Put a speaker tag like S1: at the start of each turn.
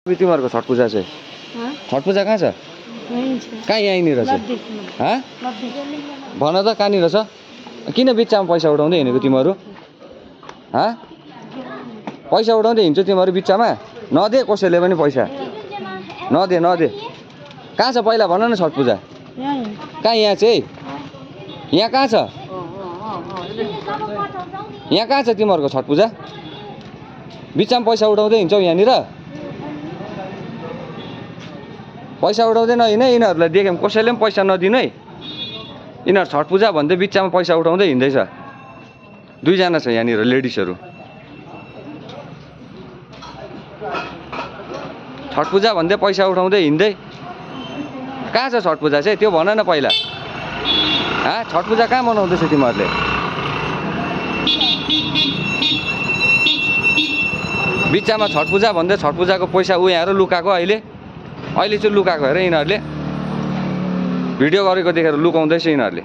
S1: तिमीहरूको छठ पूजा चाहिँ छठ पूजा कहाँ छ कहाँ यहीँनिर छ भन त कहाँनिर छ किन बिच्चामा पैसा उठाउँदै हिँडेको तिमीहरू पैसा उठाउँदै हिँड्छौ तिमीहरू बिच्चामा नदे कसैले पनि पैसा नदे कहाँ छ पहिला भन न छठ पूजा कहाँ यहाँ चाहिँ यहाँ कहाँ छ यहाँ कहाँ छ तिमीहरूको छठ पूजा बिच्चामा पैसा उठाउँदै हिँड्छौ यहाँनिर पैसा उठाउँदै नहिँड है यिनीहरूलाई देख्यौँ कसैले पनि पैसा नदिनु है यिनीहरू छठ पूजा भन्दै बिच्चामा पैसा उठाउँदै हिँड्दैछ दुईजना छ यहाँनिर लेडिसहरू छठ पूजा भन्दै पैसा उठाउँदै हिँड्दै कहाँ छ छठ पूजा चाहिँ त्यो भन न पहिला छठ पूजा कहाँ मनाउँदैछ तिमीहरूले बिच्चामा छठ पूजा भन्दै छठ पूजाको पैसा यहाँ लुकाएको अहिले चाहिँ लुकाएको हेर यिनीहरूले भिडियो गरेको देखेर लुकाउँदैछ यिनीहरूले